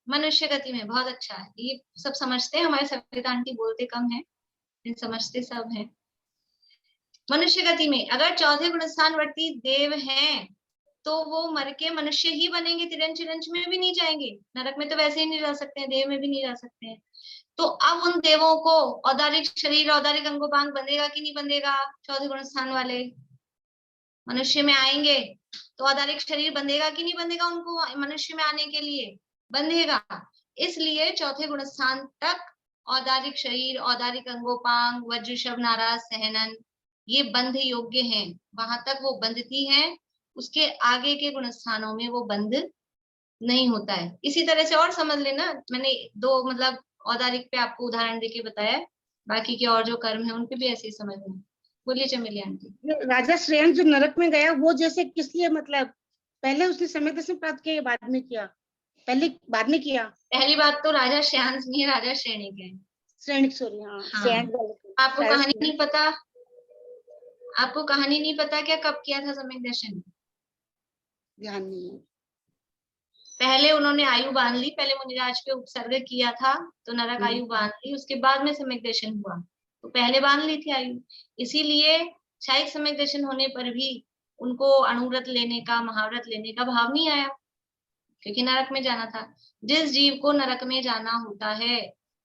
[SPEAKER 1] मनुष्य गति में, बहुत अच्छा है। ये सब समझते हैं, हमारे सविता आंटी बोलते कम है, समझते सब है। मनुष्य गति में अगर चौथे गुणस्थान वर्ती देव हैं तो वो मर के मनुष्य ही बनेंगे, तिरंच चिरंच में भी नहीं जाएंगे। नरक में तो वैसे ही नहीं जा सकते हैं, देव में भी नहीं जा सकते हैं। तो अब उन देवों को औदारिक शरीर, औदारिक अंगोपांग बंधेगा कि नहीं बंधेगा? चौथे गुणस्थान वाले मनुष्य में आएंगे तो औदारिक शरीर बंधेगा कि नहीं बंधेगा? उनको मनुष्य में आने के लिए बंधेगा। इसलिए चौथे गुणस्थान तक औदारिक शरीर, औदारिक अंगोपांग, वज्र शव नाराज सहनन, ये बंध योग्य हैं। वहां तक वो बंधती हैं, उसके आगे के गुणस्थानों में वो बंध नहीं होता है। इसी तरह से और समझ लेना, मैंने दो मतलब औदारिक पे आपको उदाहरण देके बताया, बाकी के और जो कर्म है उनपे भी ऐसे ही समझना। बोलिए चमेली आंटी।
[SPEAKER 8] राजा श्रेयन जो नरक में गया वो जैसे किस लिए, मतलब पहले उसने सम्यक दर्शन प्राप्त किया, बाद में किया? पहले बाद में किया।
[SPEAKER 1] पहली बात तो राजा श्रेयांश नहीं है, राजा श्रेणिक है।
[SPEAKER 8] श्रेणिक, सॉरी। हाँ,
[SPEAKER 1] आपको कहानी नहीं पता? आपको कहानी नहीं पता क्या कब किया था सम्यक दर्शन?
[SPEAKER 8] ध्यान नहीं है।
[SPEAKER 1] पहले उन्होंने आयु बांध ली, पहले मुनिराज पे उपसर्ग किया था तो नरक आयु बांध ली, उसके बाद में सम्यक दर्शन हुआ। तो पहले बांध ली थी आयु, इसीलिए शायद सम्यक दर्शन होने पर भी उनको अणुव्रत लेने का, महाव्रत लेने का भाव नहीं आया, क्योंकि नरक में जाना था। जिस जीव को नरक में जाना होता है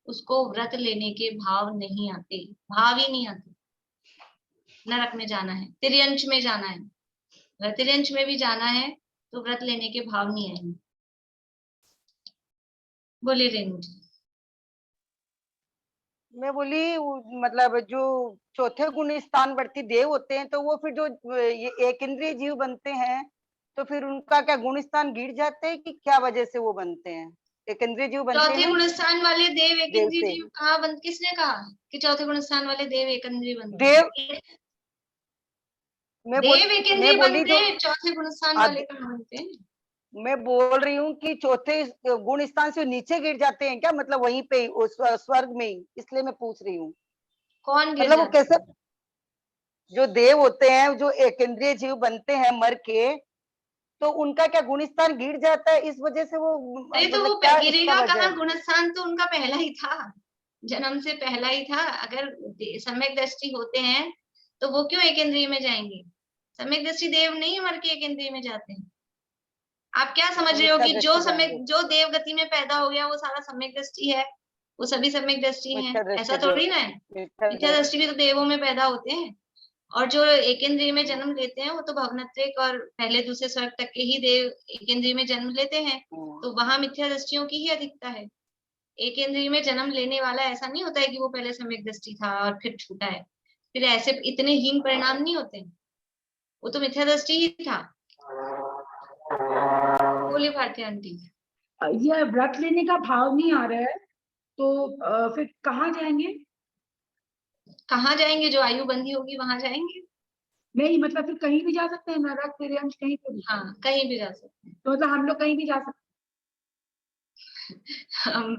[SPEAKER 1] उसको व्रत लेने के भाव नहीं आते, भाव ही नहीं आते। नरक में जाना है, तिर्यंश में जाना है, अगर तिर्यंश में भी जाना है तो व्रत लेने के भाव नहीं आएंगे। बोलिए रेणु जी।
[SPEAKER 6] मैं बोली मतलब जो चौथे गुण स्थान वर्ती देव होते हैं तो वो फिर जो ये एक इंद्रिय जीव बनते हैं तो फिर उनका क्या गुण स्थान गिर जाते हैं कि क्या वजह से वो बनते हैं? एक इंद्रिय जीव बनते हैं।
[SPEAKER 1] चौथे गुणस्थान वाले देव एक इंद्रिय जीव कहाँ बन, किसने कहा कि चौथे गुणस्थान वाले देव एक इंद्रिय बनते हैं? देव एक इंद्रिय बनते हैं, चौथे गुणस्थान वाले कहाँ बनते हैं?
[SPEAKER 6] मैं बोल रही हूँ कि चौथे गुण स्थान से नीचे गिर जाते हैं क्या, मतलब वहीं पे स्वर्ग में ही, इसलिए मैं पूछ रही हूँ।
[SPEAKER 1] कौन गिर
[SPEAKER 6] मतलब वो
[SPEAKER 1] जाते
[SPEAKER 6] कैसे, जो देव होते हैं जो एक इंद्रिय जीव बनते हैं मर के, तो उनका क्या गुण स्थान गिर जाता है इस वजह से वो?
[SPEAKER 1] अरे तो वो गिरेगा कहाँ? गुणस्थान तो उनका पहला ही था, जन्म से पहला ही था। अगर सम्यक दृष्टि होते हैं तो वो क्यों एक इंद्रिय में जाएंगे? सम्यक दृष्टि देव नहीं मर के एक इंद्रिय में जाते हैं। आप क्या समझ रहे हो कि जो देव गति में पैदा हो गया वो सारा सम्यक दृष्टि है, वो सभी सम्यक दृष्टि हैं? ऐसा थोड़ी ना है। मिथ्या दृष्टि भी तो देवों में पैदा होते हैं, और जो एक इंद्रिय में जन्म लेते हैं वो तो भवनत्रिक और पहले दूसरे स्वर्ग तक के ही देव एक इंद्रिय में जन्म लेते हैं, तो वहां मिथ्या दृष्टियों की ही अधिकता है। एक इंद्रिय में जन्म लेने वाला ऐसा नहीं होता है कि वो पहले सम्यक दृष्टि था और फिर छूटा है, फिर ऐसे इतने हीन परिणाम नहीं होते, वो तो मिथ्या दृष्टि ही था। बोलिए भारती आंटी।
[SPEAKER 7] ये व्रत लेने का भाव नहीं आ रहा है तो फिर कहाँ जाएंगे?
[SPEAKER 1] कहाँ जाएंगे? जो आयु बंदी होगी वहां जाएंगे।
[SPEAKER 7] नहीं मतलब फिर कहीं भी जा सकते हैं, नरक तिर्यंश कहीं पे भी?
[SPEAKER 1] हाँ, कहीं भी जा सकते हैं।
[SPEAKER 7] तो मतलब हम लोग कहीं भी जा सकते
[SPEAKER 1] हैं?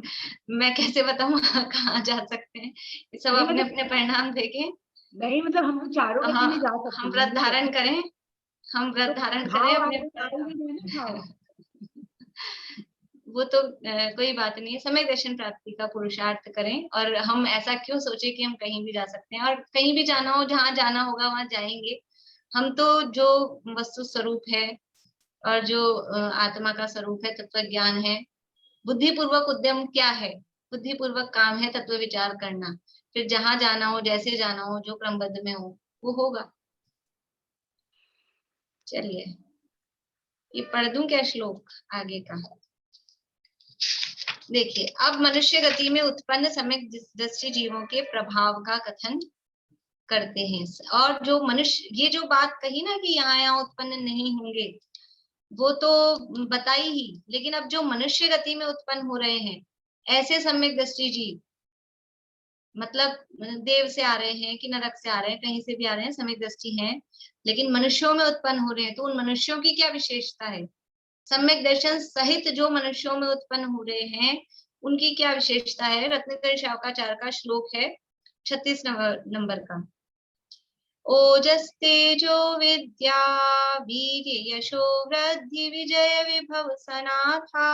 [SPEAKER 1] मैं कैसे बताऊं कहाँ जा सकते हैं? सब अपने अपने परिणाम देखें।
[SPEAKER 7] नहीं मतलब हम चारों गति में जा सकते हैं।
[SPEAKER 1] हम व्रत धारण करें, हम व्रत धारण करें अपने। वो तो कोई बात नहीं है, समय दर्शन प्राप्ति का पुरुषार्थ करें, और हम ऐसा क्यों सोचे कि हम कहीं भी जा सकते हैं, और कहीं भी जाना हो, जहाँ जाना होगा वहां जाएंगे। हम तो जो वस्तु स्वरूप है और जो आत्मा का स्वरूप है, तत्व ज्ञान है, बुद्धिपूर्वक उद्यम क्या है? बुद्धिपूर्वक काम है तत्व विचार करना। फिर जहां जाना हो, जैसे जाना हो, जो क्रमबद्ध में हो वो होगा। चलिए ये पढ़ दूं क्या श्लोक आगे का? देखिए, अब मनुष्य गति में उत्पन्न सम्यक दृष्टि जीवों के प्रभाव का कथन करते हैं। और जो मनुष्य, ये जो बात कही ना कि यहाँ उत्पन्न नहीं होंगे, वो तो बताई ही, लेकिन अब जो मनुष्य गति में उत्पन्न हो रहे हैं ऐसे सम्यक दृष्टि जीव, मतलब देव से आ रहे हैं कि नरक से आ रहे हैं, कहीं से भी आ रहे हैं, सम्यक दृष्टि हैं, लेकिन मनुष्यों में उत्पन्न हो रहे हैं, तो उन मनुष्यों की क्या विशेषता है? सम्यक दर्शन सहित जो मनुष्यों में उत्पन्न हो रहे हैं उनकी क्या विशेषता है? रत्नाकर शावकाचार्य का श्लोक है 36 नंबर का। ओजस तेजो विद्या वीर्य यशो वृद्धि विजय विभव सनाथा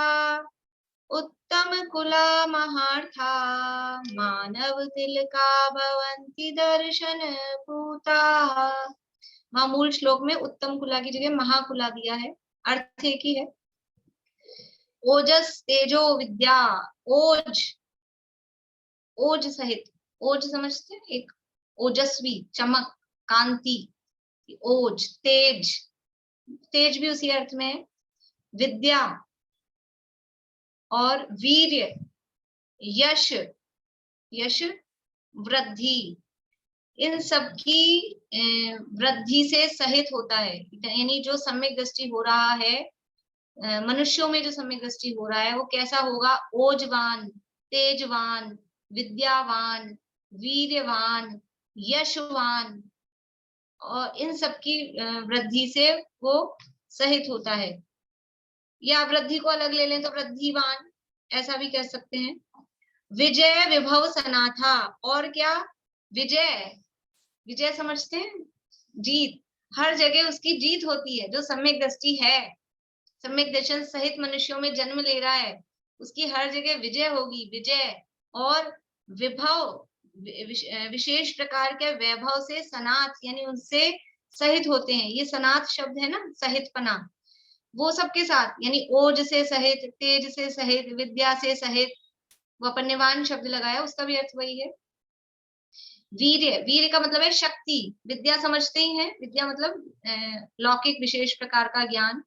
[SPEAKER 1] उत्तम कुला महार्था मानव तिलका भवन्ति दर्शन पूता। वहां मूल श्लोक में उत्तम कुला की जगह महाकुला दिया है, अर्थ एक ही है। ओजस तेजो विद्या, ओज, ओज सहित, ओज समझते हैं, एक ओजस्वी, चमक, कांति, ओज, तेज, तेज भी उसी अर्थ में है। विद्या और वीर्य, यश, यश, वृद्धि, इन सब की वृद्धि से सहित होता है। यानी जो सम्यक दृष्टि हो रहा है, मनुष्यों में जो सम्यक दृष्टि हो रहा है वो कैसा होगा? ओजवान, तेजवान, विद्यावान, वीर्यवान, यशवान, और इन सब की वृद्धि से वो सहित होता है। या वृद्धि को अलग ले लें तो वृद्धिवान, ऐसा भी कह सकते हैं। विजय विभव सनाथा, और क्या? विजय, विजय समझते हैं, जीत, हर जगह उसकी जीत होती है। जो सम्यक दृष्टि है, सम्यक दर्शन सहित मनुष्यों में जन्म ले रहा है, उसकी हर जगह विजय होगी। विजय और विभव, विशेष प्रकार के वैभव से सनाथ, यानी उनसे सहित होते हैं। ये सनाथ शब्द है ना, सहित पना, वो सबके साथ, यानी ओज से सहित, तेज से सहित, विद्या से सहित, वपन्यवान शब्द लगाया, उसका भी अर्थ वही है। वीर्य, वीर्य का मतलब है शक्ति, विद्या समझते ही हैं, विद्या मतलब लौकिक विशेष प्रकार का ज्ञान,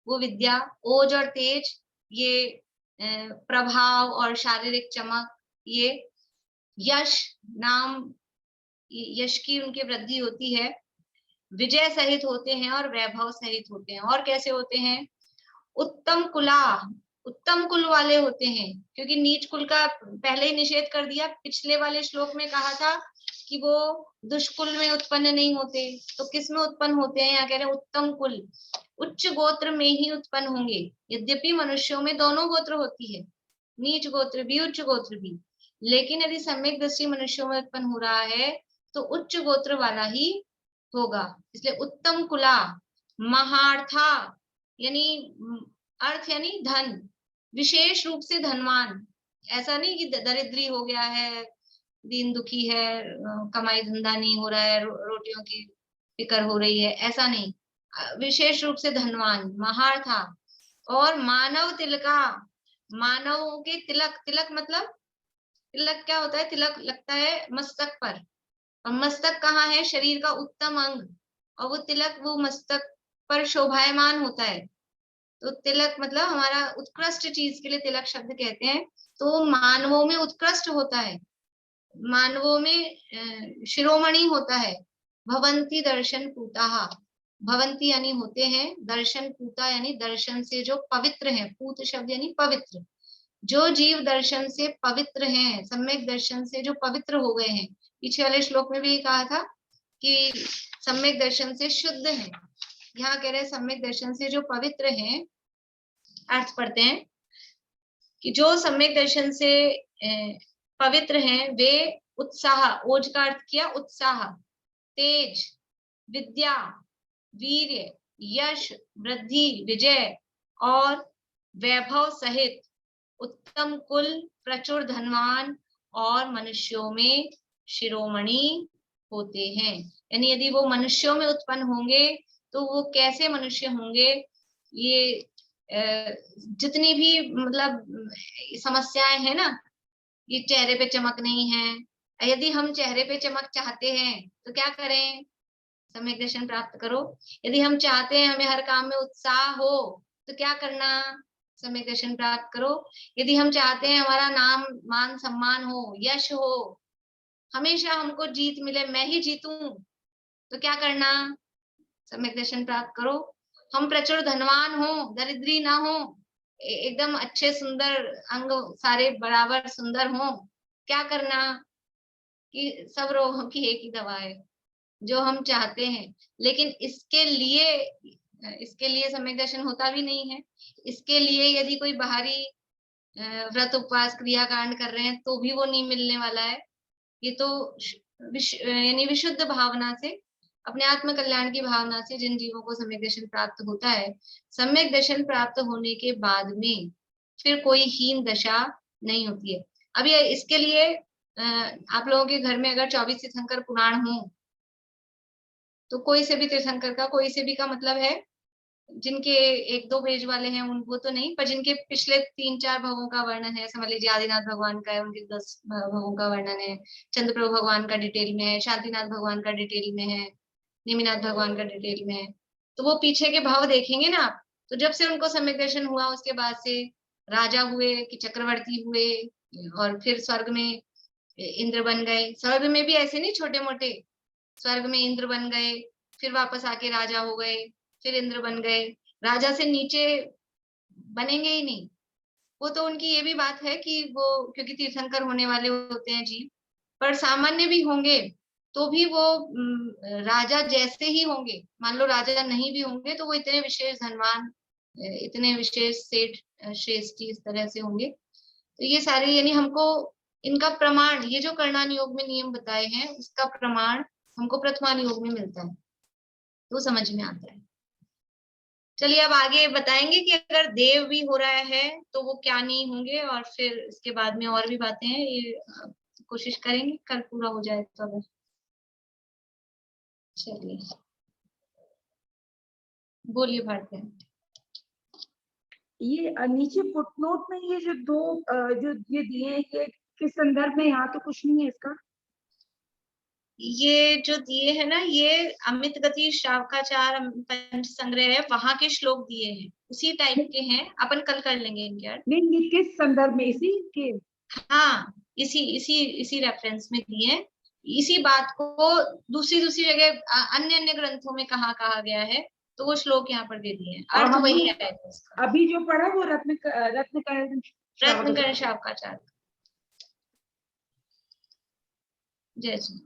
[SPEAKER 1] वो विद्या। ओज और तेज ये प्रभाव और शारीरिक चमक, ये यश, नाम, यश की उनकी वृद्धि होती है। विजय सहित होते हैं और वैभव सहित होते हैं। और कैसे होते हैं? उत्तम कुला, उत्तम कुल वाले होते हैं, क्योंकि नीच कुल का पहले ही निषेध कर दिया। पिछले वाले श्लोक में कहा था कि वो दुष्कुल में उत्पन्न नहीं होते, तो किस में उत्पन्न होते हैं? यहाँ कह रहे हैं उत्तम कुल, उच्च गोत्र में ही उत्पन्न होंगे। यद्यपि मनुष्यों में दोनों गोत्र होती है, नीच गोत्र भी उच्च गोत्र भी, लेकिन यदि सम्यक दृष्टि मनुष्यों में उत्पन्न हो रहा है तो उच्च गोत्र वाला ही होगा। इसलिए उत्तम कुला, महार्था, यानी अर्थ यानी धन, विशेष रूप से धनवान। ऐसा नहीं कि दरिद्री हो गया है, दीन दुखी है, कमाई धंधा नहीं हो रहा है, रोटियों की फिक्र हो रही है, ऐसा नहीं, विशेष रूप से धनवान, महार्था। और मानव तिलका, मानवों के तिलक, तिलक मतलब, तिलक क्या होता है? तिलक लगता है मस्तक पर, और मस्तक कहाँ है? शरीर का उत्तम अंग, और वो तिलक वो मस्तक पर शोभायमान होता है। तो तिलक मतलब हमारा उत्कृष्ट चीज के लिए तिलक शब्द कहते हैं। तो मानवों में उत्कृष्ट होता है, मानवों में शिरोमणि होता है। भवंती दर्शन पूता, भवंती यानी होते हैं, दर्शन पूता यानी दर्शन से जो पवित्र हैं, पूत शब्द यानी पवित्र। जो जीव दर्शन से पवित्र हैं, सम्यक दर्शन से जो पवित्र हो गए हैं, पीछे वाले श्लोक में भी कहा था कि सम्यक दर्शन से शुद्ध हैं, यहाँ कह रहे हैं सम्यक दर्शन से जो पवित्र हैं। अर्थ पढ़ते हैं कि जो सम्यक दर्शन से पवित्र हैं वे उत्साह, ओज का अर्थ किया उत्साह, तेज, विद्या, वीर्य, यश, वृद्धि, विजय और वैभव सहित उत्तम कुल, प्रचुर धनवान और मनुष्यों में शिरोमणि होते हैं। यानी यदि वो मनुष्यों में उत्पन्न होंगे तो वो कैसे मनुष्य होंगे? ये जितनी भी मतलब समस्याएं हैं ना, ये चेहरे पे चमक नहीं है, यदि हम चेहरे पे चमक चाहते हैं तो क्या करें? सम्यक दर्शन प्राप्त करो। यदि हम चाहते हैं हमें हर काम में उत्साह हो तो क्या करना? सम्यक दर्शन प्राप्त करो। यदि हम चाहते हैं हमारा नाम मान सम्मान हो, यश हो, हमेशा हमको जीत मिले, मैं ही जीतूं, तो क्या करना? सम्यक दर्शन प्राप्त करो। हम प्रचुर धनवान हो, दरिद्री ना हो, एकदम अच्छे सुंदर अंग सारे बराबर सुंदर हो, क्या करना? कि सब रोगों की एक ही दवा है, जो हम चाहते हैं। लेकिन इसके लिए सम्यक दर्शन होता भी नहीं है। इसके लिए यदि कोई बाहरी व्रत उपवास क्रियाकांड कर रहे हैं तो भी वो नहीं मिलने वाला है। ये तो यानी विशुद्ध भावना से, अपने आत्म कल्याण की भावना से जिन जीवों को सम्यक दर्शन प्राप्त होता है, सम्यक दर्शन प्राप्त होने के बाद में फिर कोई हीन दशा नहीं होती है। अब ये इसके लिए आप लोगों के घर में अगर 24 तीर्थंकर पुराण हो तो कोई से भी तीर्थंकर का, कोई से भी का मतलब है जिनके 1-2 पेज वाले हैं उन वो तो नहीं, पर जिनके पिछले 3-4 भवों का वर्णन है, समझ लीजिए आदिनाथ भगवान का है, उनके 10 भवों का वर्णन है, चंद्रप्रभु भगवान का डिटेल में है, शांतिनाथ भगवान का डिटेल में है, नेमिनाथ भगवान का डिटेल में है, तो वो पीछे के भाव देखेंगे ना आप, तो जब से उनको सम्यक दर्शन हुआ उसके बाद से राजा हुए कि चक्रवर्ती हुए और फिर स्वर्ग में इंद्र बन गए। स्वर्ग में भी ऐसे नहीं छोटे मोटे, स्वर्ग में इंद्र बन गए, फिर वापस आके राजा हो गए, फिर इंद्र बन गए, राजा से नीचे बनेंगे ही नहीं। वो तो उनकी ये भी बात है कि वो क्योंकि तीर्थंकर होने वाले होते हैं जीव, पर सामान्य भी होंगे तो भी वो राजा जैसे ही होंगे। मान लो राजा नहीं भी होंगे तो वो इतने विशेष धनवान, इतने विशेष सेठ श्रेष्ठी इस तरह से होंगे। तो ये सारे यानी हमको इनका प्रमाण, ये जो करणान योग में नियम बताए हैं उसका प्रमाण हमको प्रथमान योग में मिलता है, तो समझ में आता है। चलिए अब आगे बताएंगे कि अगर देव भी हो रहा है तो वो क्या नहीं होंगे, और फिर इसके बाद में और भी बातें हैं, ये कोशिश करेंगे कल पूरा हो जाए तो। अगर चलिए बोलिए भारती।
[SPEAKER 7] ये नीचे फुटनोट में ये जो जो ये दिए हैं, ये किस संदर्भ में? यहाँ तो कुछ नहीं है इसका।
[SPEAKER 1] ये जो दिए है ना, ये अमित गति श्रावकाचार पंच संग्रह है, वहां के श्लोक दिए हैं, उसी टाइप के हैं, अपन कल कर लेंगे इनके अर्थ।
[SPEAKER 7] नहीं, ये किस संदर्भ में? इसी के?
[SPEAKER 1] हाँ, इसी रेफरेंस में दिए हैं। इसी बात को दूसरी जगह अन्य ग्रंथों में कहा गया है, तो वो श्लोक यहाँ पर दे दिए हैं, अर्थ वही है।
[SPEAKER 7] अभी जो पढ़ा वो रत्नकर्ण
[SPEAKER 1] श्रावकाचार। जय श्री